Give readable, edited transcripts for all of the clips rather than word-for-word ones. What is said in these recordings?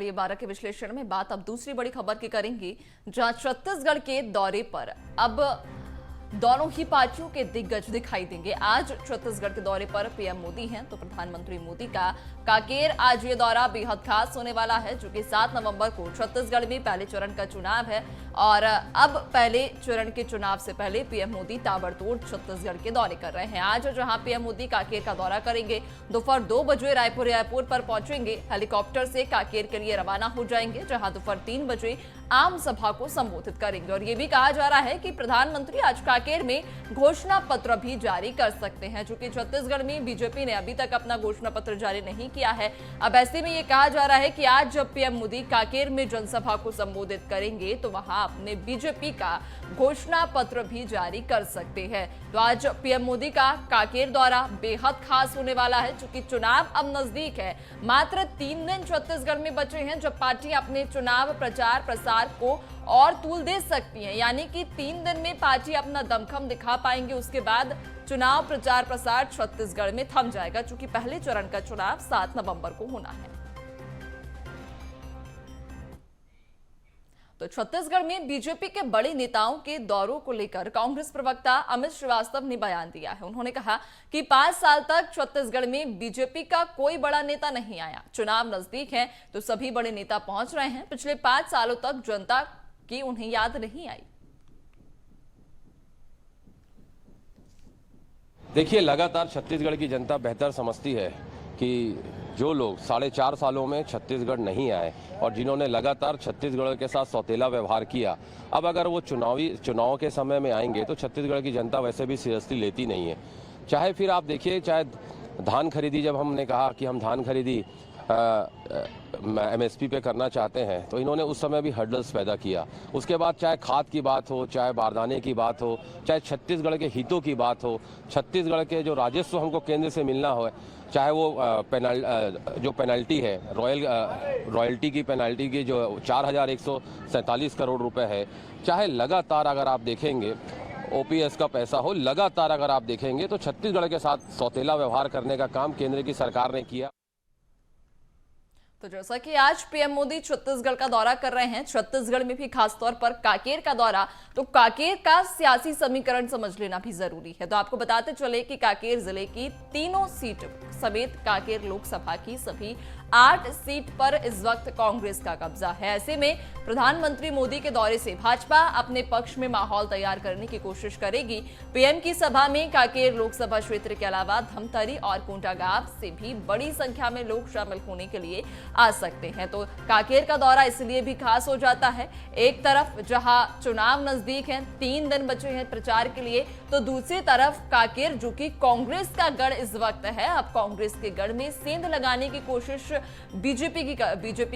चलिए 12 के विश्लेषण में बात अब दूसरी बड़ी खबर की करेंगे, जहां छत्तीसगढ़ के दौरे पर अब दोनों ही पार्टियों के दिग्गज दिखाई देंगे। आज छत्तीसगढ़ के दौरे पर पीएम मोदी हैं, तो प्रधानमंत्री मोदी का कांकेर आज ये दौरा बेहद खास होने वाला है, जो कि 7 नवंबर को छत्तीसगढ़ में पहले चरण का चुनाव है। और अब पहले चरण के चुनाव से पहले पीएम मोदी ताबड़तोड़ छत्तीसगढ़ के दौरे कर रहे हैं। आज जहां पीएम मोदी कांकेर का दौरा करेंगे, दोपहर 2 बजे रायपुर एयरपोर्ट पर पहुंचेंगे, हेलीकॉप्टर से कांकेर के लिए रवाना हो जाएंगे, जहां दोपहर 3 बजे आम सभा को संबोधित करेंगे। और ये भी कहा जा रहा है कि प्रधानमंत्री आज कांकेर में घोषणा पत्र भी जारी कर सकते हैं, चूंकि छत्तीसगढ़ में बीजेपी ने अभी तक अपना घोषणा पत्र जारी नहीं किया है। अब ऐसे में ये कहा जा रहा है कि आज जब पीएम मोदी कांकेर में जनसभा को संबोधित करेंगे, तो वहां अपने बीजेपी का घोषणा पत्र भी जारी कर सकते हैं। तो आज पीएम मोदी का कांकेर दौरा बेहद खास होने वाला है, चूंकि चुनाव अब नजदीक है। मात्र 3 दिन छत्तीसगढ़ में बचे हैं जब पार्टी अपने चुनाव प्रचार प्रसार को और तूल दे सकती है, यानी कि 3 दिन में पार्टी अपना दमखम दिखा पाएंगे। उसके बाद चुनाव प्रचार प्रसार छत्तीसगढ़ में थम जाएगा, चूंकि पहले चरण का चुनाव 7 नवंबर को होना है। तो छत्तीसगढ़ में बीजेपी के बड़े नेताओं के दौरों को लेकर कांग्रेस प्रवक्ता अमित श्रीवास्तव ने बयान दिया है। उन्होंने कहा कि 5 साल तक छत्तीसगढ़ में बीजेपी का कोई बड़ा नेता नहीं आया। चुनाव नजदीक है तो सभी बड़े नेता पहुंच रहे हैं। पिछले 5 सालों तक जनता की उन्हें याद नहीं आई। देखिए, लगातार छत्तीसगढ़ की जनता बेहतर समझती है कि जो लोग 4.5 सालों में छत्तीसगढ़ नहीं आए और जिन्होंने लगातार छत्तीसगढ़ के साथ सौतेला व्यवहार किया, अब अगर वो चुनाव के समय में आएंगे तो छत्तीसगढ़ की जनता वैसे भी सीरियसली लेती नहीं है। चाहे फिर आप देखिए, चाहे धान खरीदी, जब हमने कहा कि हम धान खरीदी MSP पे करना चाहते हैं, तो इन्होंने उस समय भी हर्डल्स पैदा किया। उसके बाद चाहे खाद की बात हो, चाहे बारदाने की बात हो, चाहे छत्तीसगढ़ के हितों की बात हो, छत्तीसगढ़ के जो राजस्व हमको केंद्र से मिलना हो, चाहे वो जो पेनल्टी है, रॉयल्टी की पेनल्टी की जो 4147 करोड़ रुपए है, चाहे लगातार अगर आप देखेंगे OPS का पैसा हो, लगातार अगर आप देखेंगे तो छत्तीसगढ़ के साथ सौतेला व्यवहार करने का काम केंद्र की सरकार ने किया। तो जैसा कि आज पीएम मोदी छत्तीसगढ़ का दौरा कर रहे हैं, छत्तीसगढ़ में भी खासतौर पर कांकेर का दौरा, तो कांकेर का सियासी समीकरण समझ लेना भी जरूरी है। तो आपको बताते चले कि कांकेर जिले की तीनों सीट समेत कांकेर लोकसभा की सभी 8 सीट पर इस वक्त कांग्रेस का कब्जा है। ऐसे में प्रधानमंत्री मोदी के दौरे से भाजपा अपने पक्ष में माहौल तैयार करने की कोशिश करेगी। पीएम की सभा में कांकेर लोकसभा क्षेत्र के अलावा धमतरी और कोंडागांव से भी बड़ी संख्या में लोग शामिल होने के लिए आ सकते हैं। तो कांकेर का दौरा इसलिए भी खास हो जाता है, एक तरफ जहां चुनाव नजदीक है, 3 दिन बचे हैं प्रचार के लिए, तो दूसरी तरफ कांकेर जो कि कांग्रेस का गढ़ इस वक्त है। अब कांग्रेस के गढ़ में सेंध लगाने की कोशिश बीजेपी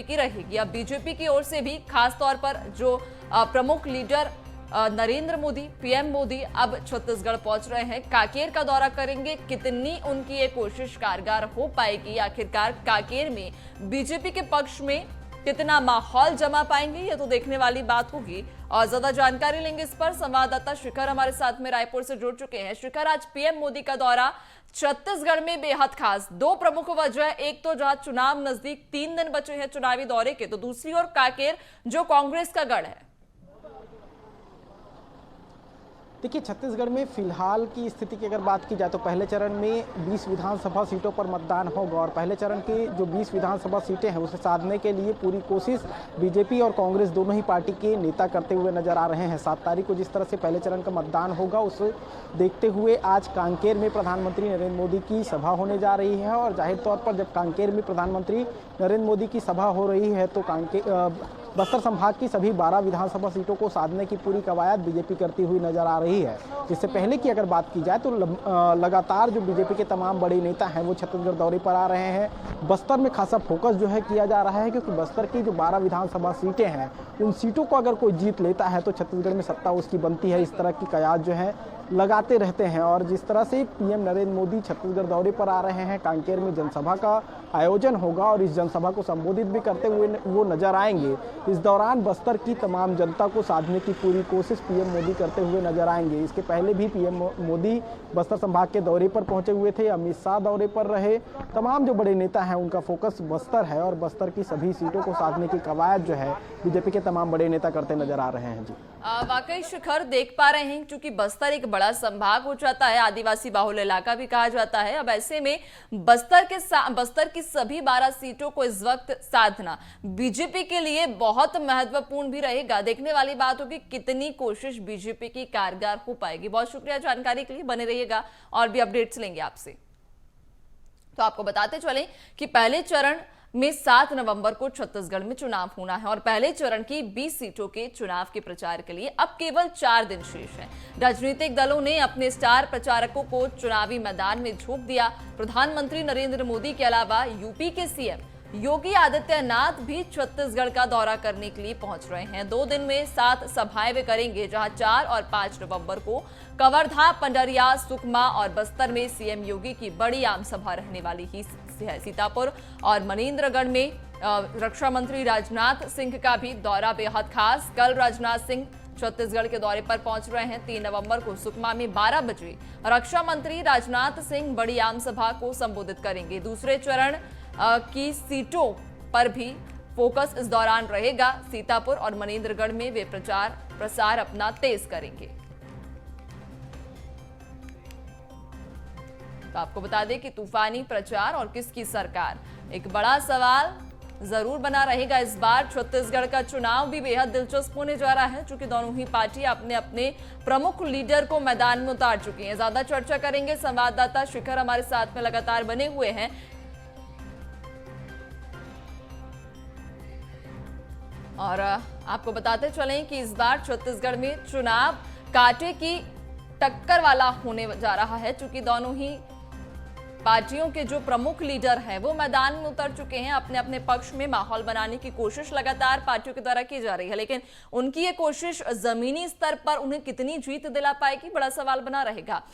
की रहेगी। अब बीजेपी की ओर से भी खास तौर पर जो प्रमुख लीडर नरेंद्र मोदी, पीएम मोदी अब छत्तीसगढ़ पहुंच रहे हैं, कांकेर का दौरा करेंगे। कितनी उनकी ये कोशिश कारगर हो पाएगी, आखिरकार कांकेर में बीजेपी के पक्ष में कितना माहौल जमा पाएंगे, ये तो देखने वाली बात होगी। और ज्यादा जानकारी लेंगे इस पर संवाददाता शिखर हमारे साथ में रायपुर से जुड़ चुके हैं। शिखर, आज पीएम मोदी का दौरा छत्तीसगढ़ में बेहद खास, 2 प्रमुख वजह, एक तो जहां चुनाव नजदीक, 3 दिन बचे हैं चुनावी दौरे के, तो दूसरी ओर कांकेर जो कांग्रेस का गढ़ है। देखिए, छत्तीसगढ़ में फिलहाल की स्थिति की अगर बात की जाए तो पहले चरण में 20 विधानसभा सीटों पर मतदान होगा और पहले चरण की जो 20 विधानसभा सीटें हैं उसे साधने के लिए पूरी कोशिश बीजेपी और कांग्रेस दोनों ही पार्टी के नेता करते हुए नजर आ रहे हैं। 7 तारीख को जिस तरह से पहले चरण का मतदान होगा उसे देखते हुए आज कांकेर में प्रधानमंत्री नरेंद्र मोदी की सभा होने जा रही है। और जाहिर तौर पर जब कांकेर में प्रधानमंत्री नरेंद्र मोदी की सभा हो रही है तो बस्तर संभाग की सभी 12 विधानसभा सीटों को साधने की पूरी कवायद बीजेपी करती हुई नजर आ रही है। जिससे पहले की अगर बात की जाए तो लगातार जो बीजेपी के तमाम बड़े नेता हैं वो छत्तीसगढ़ दौरे पर आ रहे हैं। बस्तर में खासा फोकस जो है किया जा रहा है, क्योंकि बस्तर की जो 12 विधानसभा सीटें हैं उन सीटों को अगर कोई जीत लेता है तो छत्तीसगढ़ में सत्ता उसकी बनती है। इस तरह की कयास जो है लगाते रहते हैं। और जिस तरह से पीएम नरेंद्र मोदी छत्तीसगढ़ दौरे पर आ रहे हैं, कांकेर में जनसभा का आयोजन होगा और इस जनसभा को संबोधित भी करते हुए वो नजर आएंगे। इस दौरान बस्तर की तमाम जनता को साधने की पूरी कोशिश पीएम मोदी करते हुए नजर आएंगे। इसके पहले भी पीएम मोदी बस्तर संभाग के दौरे पर पहुंचे हुए थे, अमित शाह दौरे पर रहे। तमाम जो बड़े नेता हैं उनका फोकस बस्तर है और बस्तर की सभी सीटों को साधने की कवायद जो है बीजेपी के तमाम बड़े नेता करते नजर आ रहे हैं। जी वाकई शिखर देख पा रहे हैं, क्योंकि बस्तर एक बड़ा संभाग हो जाता है, आदिवासी बाहुल इलाका भी कहा जाता है। अब ऐसे में बस्तर की सभी 12 सीटों को इस वक्त साधना बीजेपी के लिए बहुत महत्वपूर्ण भी रहेगा। देखने वाली बात होगी कितनी कोशिश बीजेपी की कारगर हो पाएगी। बहुत शुक्रिया जानकारी के लिए, बने रहिएगा और भी अपडेट्स लेंगे आपसे। तो आपको बताते चलें कि पहले चरण में 7 नवंबर को छत्तीसगढ़ में चुनाव होना है और पहले चरण की 20 सीटों के चुनाव के प्रचार के लिए अब केवल 4 दिन शेष हैं। राजनीतिक दलों ने अपने स्टार प्रचारकों को चुनावी मैदान में झोंक दिया। प्रधानमंत्री नरेंद्र मोदी के अलावा यूपी के सीएम योगी आदित्यनाथ भी छत्तीसगढ़ का दौरा करने के लिए पहुंच रहे हैं। 2 दिन में 7 सभाएं वे करेंगे, जहां 4 और 5 नवंबर को कवर्धा, पंडरिया, सुकमा और बस्तर में सीएम योगी की बड़ी आम सभा रहने वाली ही है। सीतापुर और मनेन्द्रगढ़ में रक्षा मंत्री राजनाथ सिंह का भी दौरा बेहद खास। कल राजनाथ सिंह छत्तीसगढ़ के दौरे पर पहुंच रहे हैं। 3 नवंबर को सुकमा में 12 बजे रक्षा मंत्री राजनाथ सिंह बड़ी आम सभा को संबोधित करेंगे। दूसरे चरण की सीटों पर भी फोकस इस दौरान रहेगा। सीतापुर और मनेन्द्रगढ़ में वे प्रचार प्रसार अपना तेज करेंगे। तो आपको बता दें कि तूफानी प्रचार और किसकी सरकार, एक बड़ा सवाल जरूर बना रहेगा। इस बार छत्तीसगढ़ का चुनाव भी बेहद दिलचस्प होने जा रहा है, क्योंकि दोनों ही पार्टियां अपने अपने प्रमुख लीडर को मैदान में उतार चुकी हैं। ज्यादा चर्चा करेंगे, संवाददाता शिखर हमारे साथ में लगातार बने हुए हैं। और आपको बताते चलें कि इस बार छत्तीसगढ़ में चुनाव कांटे की टक्कर वाला होने जा रहा है, क्योंकि दोनों ही पार्टियों के जो प्रमुख लीडर हैं वो मैदान में उतर चुके हैं। अपने अपने पक्ष में माहौल बनाने की कोशिश लगातार पार्टियों के द्वारा की जा रही है, लेकिन उनकी ये कोशिश जमीनी स्तर पर उन्हें कितनी जीत दिला पाएगी, बड़ा सवाल बना रहेगा।